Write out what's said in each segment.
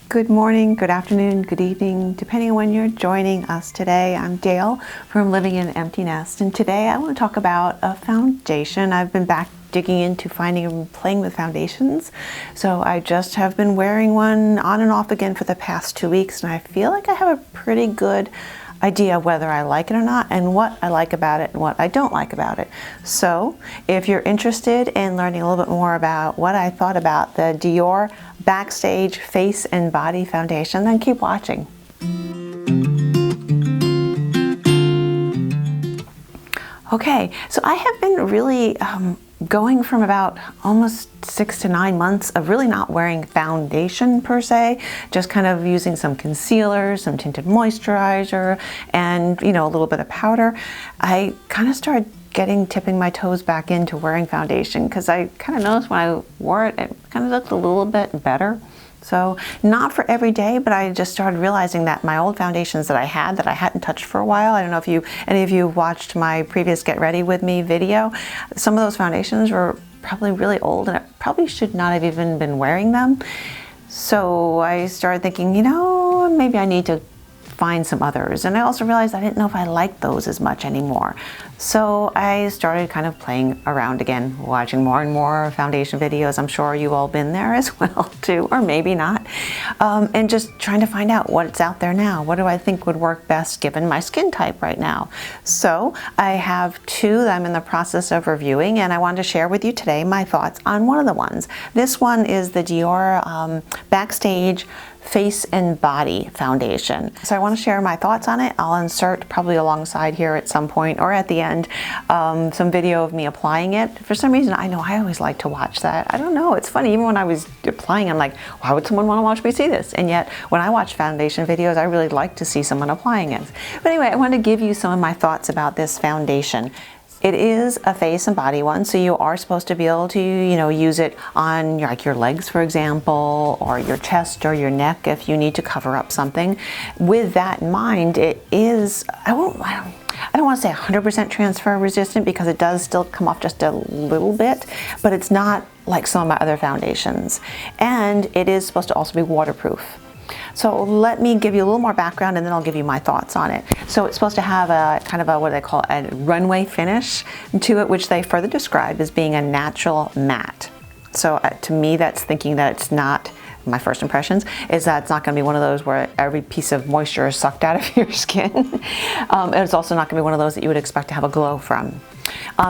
Good morning, good afternoon, good evening, depending on when you're joining us today. I'm Dale from Living in an Empty Nest, and today I want to talk about a foundation. I've been back digging into finding and playing with foundations. So I just have been wearing one on and off again for the past 2 weeks, and I feel like I have a pretty good idea whether I like it or not, and what I like about it and what I don't like about it. So if you're interested in learning a little bit more about what I thought about the Dior Backstage Face and Body Foundation, then keep watching. Okay, so I have been really going from about almost 6 to 9 months of really not wearing foundation per se, just kind of using some concealer, some tinted moisturizer, and a little bit of powder. I kind of started tipping my toes back into wearing foundation because I kind of noticed when I wore it, it kind of looked a little bit better. So not for every day, but I just started realizing that my old foundations that I hadn't touched for a while. I don't know if any of you watched my previous Get Ready With Me video. Some of those foundations were probably really old, and I probably should not have even been wearing them. So I started thinking, maybe I need to find some others. And I also realized I didn't know if I liked those as much anymore. So I started kind of playing around again, watching more and more foundation videos. I'm sure you've all been there as well too, or maybe not. And just trying to find out what's out there now. What do I think would work best given my skin type right now? So I have 2 that I'm in the process of reviewing, and I wanted to share with you today my thoughts on one of the ones. This one is the Dior Backstage Face and Body Foundation. So I want to share my thoughts on it. I'll insert probably alongside here at some point or at the end some video of me applying it. For some reason, I know I always like to watch that. I don't know, it's funny, even when I was applying, I'm like, why would someone want to watch me see this? And yet when I watch foundation videos, I really like to see someone applying it. But anyway, I want to give you some of my thoughts about this foundation. It is a face and body one, so you are supposed to be able to, use it on your legs, for example, or your chest or your neck if you need to cover up something. With that in mind, it is, I don't want to say 100% transfer resistant because it does still come off just a little bit, but it's not like some of my other foundations. And it is supposed to also be waterproof. So let me give you a little more background and then I'll give you my thoughts on it. So it's supposed to have a kind of what they call a runway finish to it, which they further describe as being a natural matte. So to me, that's thinking that it's not, my first impressions is that it's not going to be one of those where every piece of moisture is sucked out of your skin. And it's also not going to be one of those that you would expect to have a glow from.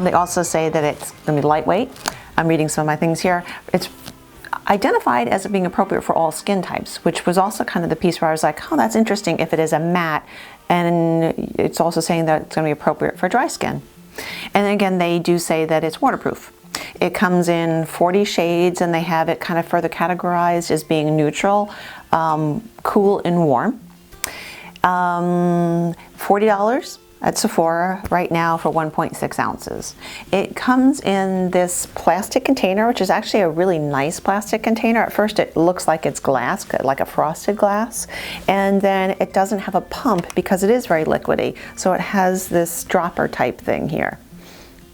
They also say that it's going to be lightweight. I'm reading some of my things here. It's identified as being appropriate for all skin types, which was also kind of the piece where I was like, oh, that's interesting if it is a matte. And it's also saying that it's going to be appropriate for dry skin. And then again, they do say that it's waterproof. It comes in 40 shades, and they have it kind of further categorized as being neutral, cool, and warm. $40 at Sephora right now for 1.6 ounces. It comes in this plastic container, which is actually a really nice plastic container. At first it looks like it's glass, like a frosted glass, and then it doesn't have a pump because it is very liquidy. So it has this dropper type thing here.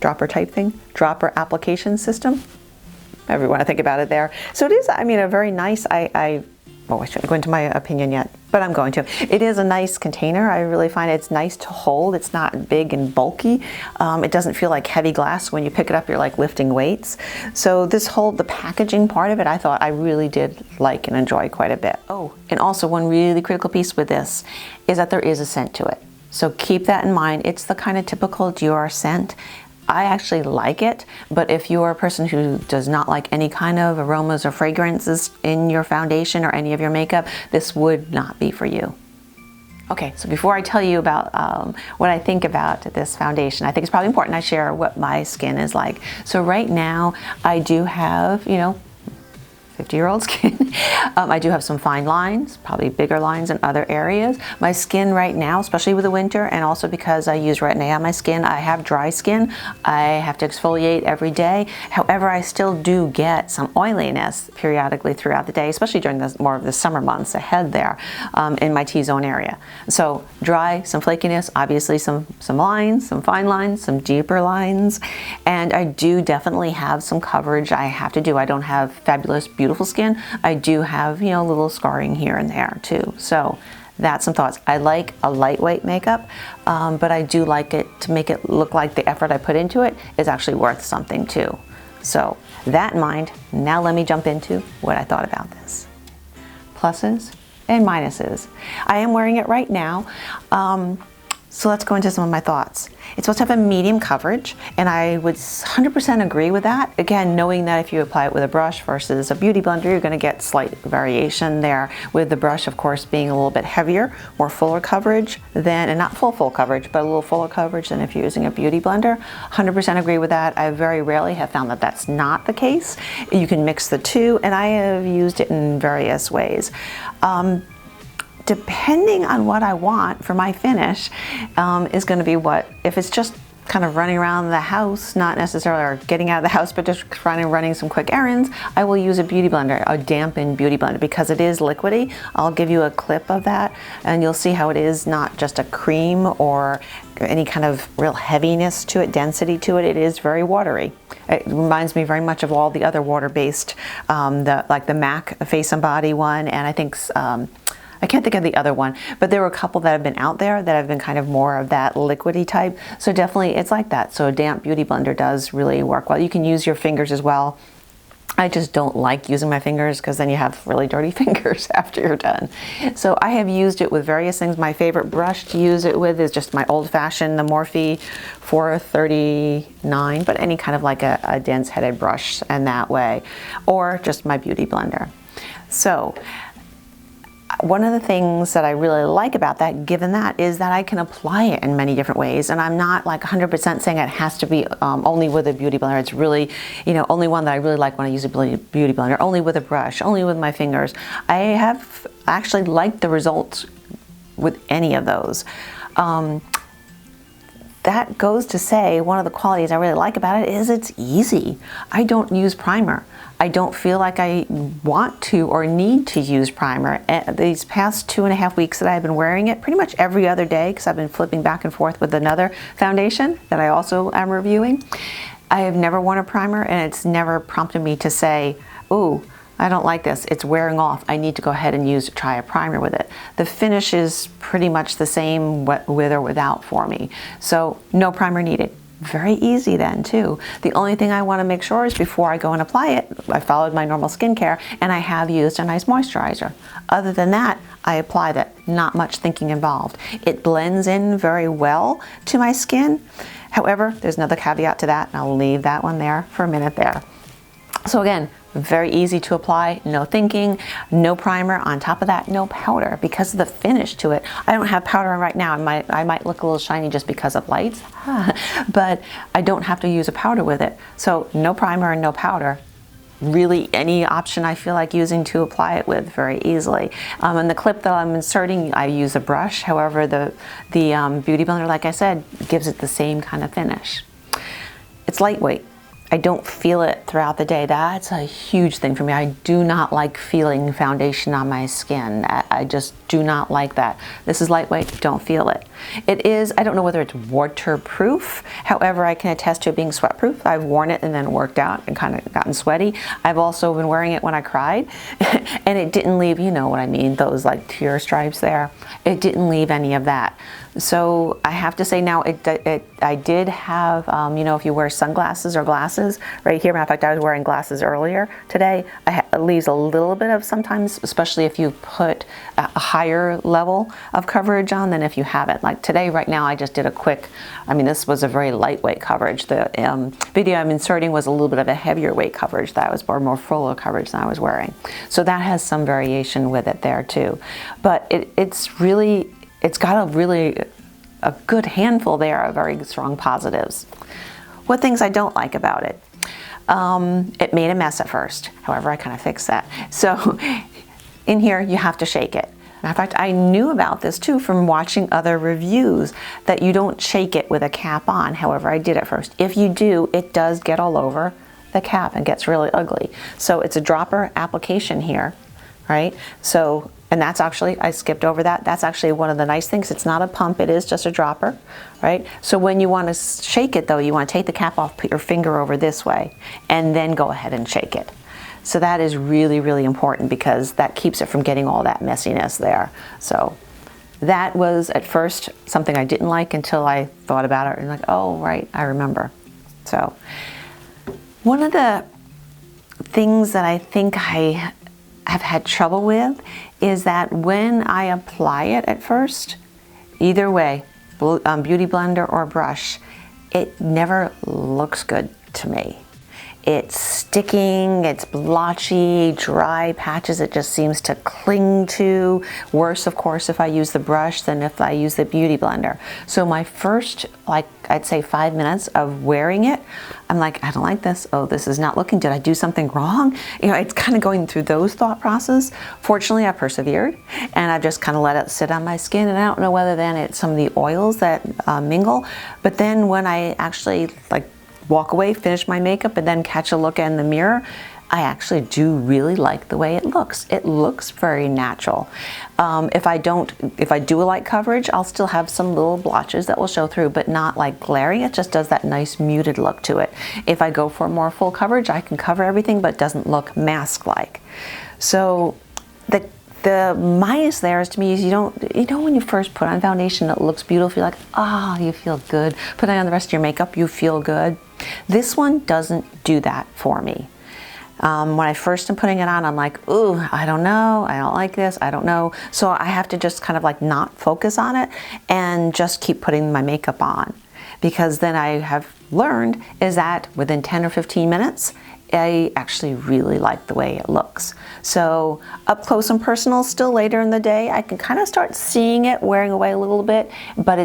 Dropper application system. However you want to think about it there. So it is, a very nice, I shouldn't go into my opinion yet, but I'm going to. It is a nice container. I really find it's nice to hold. It's not big and bulky. It doesn't feel like heavy glass. When you pick it up, you're like lifting weights. So the packaging part of it, I thought I really did like and enjoy quite a bit. Oh, and also one really critical piece with this is that there is a scent to it. So keep that in mind. It's the kind of typical Dior scent. I actually like it, but if you're a person who does not like any kind of aromas or fragrances in your foundation or any of your makeup, this would not be for you. Okay, so before I tell you about what I think about this foundation, I think it's probably important I share what my skin is like. So right now, I do have, 50-year-old skin. I do have some fine lines, probably bigger lines in other areas. My skin right now, especially with the winter, and also because I use Retin-A on my skin, I have dry skin. I have to exfoliate every day. However, I still do get some oiliness periodically throughout the day, especially during more of the summer months ahead there in my T-zone area. So dry, some flakiness, obviously some lines, some fine lines, some deeper lines, and I do definitely have some coverage I have to do. I don't have fabulous, beautiful beautiful skin, I do have, you know, a little scarring here and there too. So that's some thoughts. I like a lightweight makeup, but I do like it to make it look like the effort I put into it is actually worth something too. So that in mind, now let me jump into what I thought about this. Pluses and minuses. I am wearing it right now. So let's go into some of my thoughts. It's supposed to have a medium coverage, and I would 100% agree with that. Again, knowing that if you apply it with a brush versus a beauty blender, you're gonna get slight variation there. With the brush, of course, being a little bit heavier, more fuller coverage than, and not full coverage, but a little fuller coverage than if you're using a beauty blender. 100% agree with that. I very rarely have found that that's not the case. You can mix the two, and I have used it in various ways. Depending on what I want for my finish is going to be what, if it's just kind of running around the house, not necessarily or getting out of the house, but just running some quick errands, I will use a beauty blender, a dampened beauty blender, because it is liquidy. I'll give you a clip of that and you'll see how it is not just a cream or any kind of real heaviness to it, density to it. It is very watery. It reminds me very much of all the other water-based, like the MAC Face and Body one, and I think I can't think of the other one, but there were a couple that have been out there that have been kind of more of that liquidy type. So definitely it's like that. So a damp beauty blender does really work well. You can use your fingers as well. I just don't like using my fingers because then you have really dirty fingers after you're done. So I have used it with various things. My favorite brush to use it with is just my old-fashioned, the Morphe 439, but any kind of like a dense-headed brush and that way, or just my beauty blender. So one of the things that I really like about that, given that, is that I can apply it in many different ways, and I'm not like 100% saying it has to be only with a beauty blender. It's really, you know, only one that I really like when I use a beauty blender, only with a brush, only with my fingers. I have actually liked the results with any of those. That goes to say one of the qualities I really like about it is it's easy. I don't use primer. I don't feel like I want to or need to use primer. These past 2.5 weeks that I've been wearing it pretty much every other day, because I've been flipping back and forth with another foundation that I also am reviewing, I have never worn a primer, and it's never prompted me to say, ooh, I don't like this, it's wearing off, I need to go ahead and try a primer with it. The finish is pretty much the same with or without for me. So no primer needed. Very easy then too. The only thing I want to make sure is before I go and apply it, I followed my normal skincare and I have used a nice moisturizer. Other than that, I apply that. Not much thinking involved. It blends in very well to my skin. However, there's another caveat to that, and I'll leave that one there for a minute there. So again, very easy to apply, no thinking, no primer. On top of that, no powder because of the finish to it. I don't have powder on right now. I might look a little shiny just because of lights, but I don't have to use a powder with it. So no primer and no powder. Really any option I feel like using to apply it with very easily. And the clip that I'm inserting, I use a brush. However, the beauty blender, like I said, gives it the same kind of finish. It's lightweight. I don't feel it throughout the day. That's a huge thing for me. I do not like feeling foundation on my skin. I just do not like that. This is lightweight, don't feel it. It is, I don't know whether it's waterproof. However, I can attest to it being sweatproof. I've worn it and then worked out and kind of gotten sweaty. I've also been wearing it when I cried and it didn't leave, you know what I mean, those like tear stripes there. It didn't leave any of that. So I have to say now, I did have, you know, if you wear sunglasses or glasses, right here, matter of fact, I was wearing glasses earlier today, it leaves a little bit of sometimes, especially if you put a higher level of coverage on than if you haven't. Like today, right now, I just did a quick, I mean, this was a very lightweight coverage. The video I'm inserting was a little bit of a heavier weight coverage that was more fuller coverage than I was wearing. So that has some variation with it there too. But it's got a good handful there of very strong positives. What things I don't like about it? It made a mess at first. However, I kind of fixed that. So in here, you have to shake it. Matter of fact, I knew about this too from watching other reviews that you don't shake it with a cap on. However, I did it first. If you do, it does get all over the cap and gets really ugly. So it's a dropper application here, right? So, and that's actually, I skipped over that. That's actually one of the nice things. It's not a pump, it is just a dropper, right? So when you want to shake it though, you want to take the cap off, put your finger over this way, and then go ahead and shake it. So that is really, really important because that keeps it from getting all that messiness there. So that was at first something I didn't like until I thought about it and like, oh, right, I remember. So one of the things that I think I have had trouble with is that when I apply it at first, either way, beauty blender or brush, it never looks good to me. It's sticking, it's blotchy, dry patches it just seems to cling to. Worse, of course, if I use the brush than if I use the beauty blender. So my first, like, I'd say 5 minutes of wearing it, I'm like, I don't like this. Oh, this is not looking, did I do something wrong? You know, it's kind of going through those thought processes. Fortunately, I persevered and I just kind of let it sit on my skin, and I don't know whether then it's some of the oils that mingle, but then when I actually like walk away, finish my makeup, and then catch a look in the mirror, I actually do really like the way it looks. It looks very natural. If I do a light coverage, I'll still have some little blotches that will show through, but not like glaring. It just does that nice muted look to it. If I go for more full coverage, I can cover everything, but it doesn't look mask-like. So the minus there is, to me, is you know when you first put on foundation, it looks beautiful, you're like, ah, you feel good. Put on the rest of your makeup, you feel good. This one doesn't do that for me. When I first am putting it on, I'm like, ooh, I don't know, I don't like this, I don't know. So I have to just kind of like not focus on it and just keep putting my makeup on. Because then I have learned is that within 10 or 15 minutes, I actually really like the way it looks. So up close and personal, still later in the day, I can kind of start seeing it wearing away a little bit, but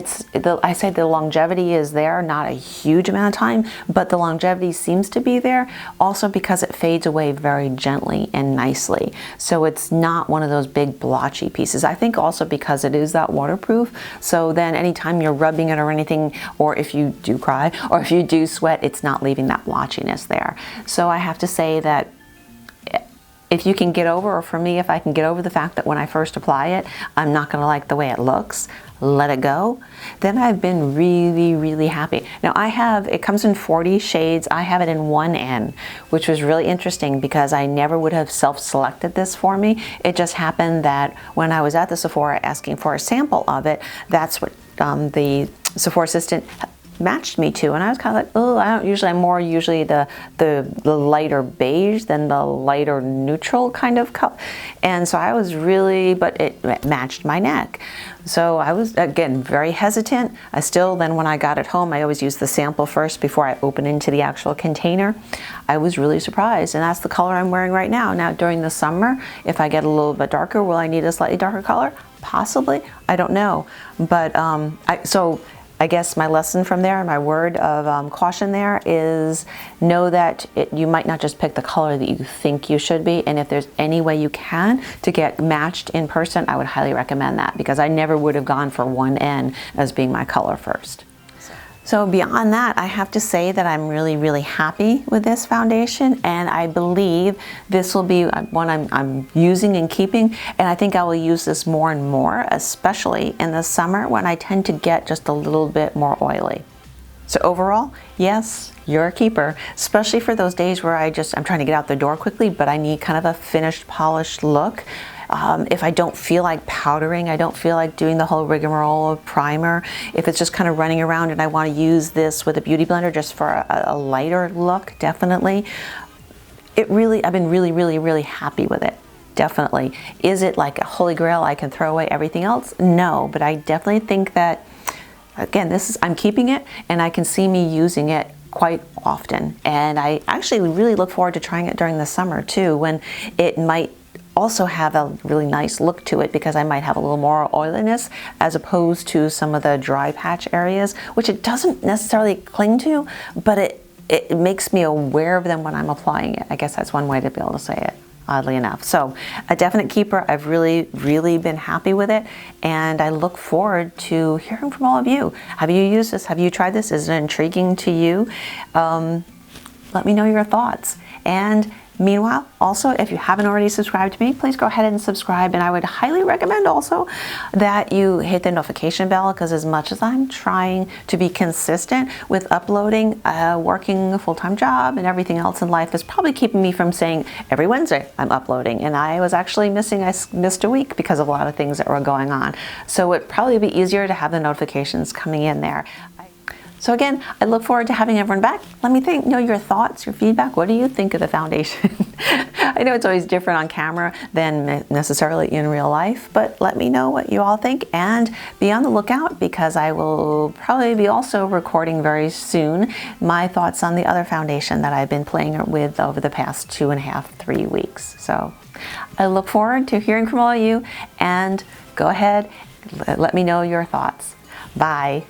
I say the longevity is there, not a huge amount of time, but the longevity seems to be there also because it fades away very gently and nicely. So it's not one of those big blotchy pieces. I think also because it is that waterproof, so then anytime you're rubbing it or anything, or if you do cry, or if you do sweat, it's not leaving that blotchiness there. So I have to say that if you can get over, or for me, if I can get over the fact that when I first apply it, I'm not going to like the way it looks, let it go, then I've been really, really happy. Now it comes in 40 shades. I have it in 1N, which was really interesting because I never would have self-selected this for me. It just happened that when I was at the Sephora asking for a sample of it, that's what the Sephora assistant matched me to, and I was kind of like, oh, I'm more usually the lighter beige than the lighter neutral kind of color, and so I was really, but it matched my neck. So I was, again, very hesitant. Then when I got it home, I always use the sample first before I open into the actual container. I was really surprised, and that's the color I'm wearing right now. Now during the summer, if I get a little bit darker, will I need a slightly darker color? Possibly, I don't know, but so I guess my lesson from there, my word of caution there is know that you might not just pick the color that you think you should be, and if there's any way you can to get matched in person, I would highly recommend that because I never would have gone for 1N as being my color first. So beyond that, I have to say that I'm really, really happy with this foundation, and I believe this will be one I'm using and keeping, and I think I will use this more and more, especially in the summer when I tend to get just a little bit more oily. So overall, yes, you're a keeper, especially for those days where I'm trying to get out the door quickly, but I need kind of a finished, polished look. If I don't feel like powdering, I don't feel like doing the whole rigmarole of primer, if it's just kind of running around and I want to use this with a beauty blender just for a lighter look, definitely. I've been really, really, really happy with it. Definitely. Is it like a holy grail I can throw away everything else? No, but I definitely think that, again, I'm keeping it, and I can see me using it quite often. And I actually really look forward to trying it during the summer too, when it might also have a really nice look to it because I might have a little more oiliness as opposed to some of the dry patch areas, which it doesn't necessarily cling to, but it makes me aware of them when I'm applying it. I guess that's one way to be able to say it, oddly enough. So a definite keeper. I've really, really been happy with it, and I look forward to hearing from all of you. Have you used this? Have you tried this? Is it intriguing to you? Let me know your thoughts. And meanwhile, also, if you haven't already subscribed to me, please go ahead and subscribe. And I would highly recommend also that you hit the notification bell, because as much as I'm trying to be consistent with uploading, working a full-time job and everything else in life is probably keeping me from saying every Wednesday I'm uploading. And I was actually I missed a week because of a lot of things that were going on. So it'd probably be easier to have the notifications coming in there. So again, I look forward to having everyone back. Let me know your thoughts, your feedback. What do you think of the foundation? I know it's always different on camera than necessarily in real life, but let me know what you all think, and be on the lookout, because I will probably be also recording very soon my thoughts on the other foundation that I've been playing with over the past 2.5, 3 weeks. So I look forward to hearing from all of you, and go ahead, let me know your thoughts. Bye.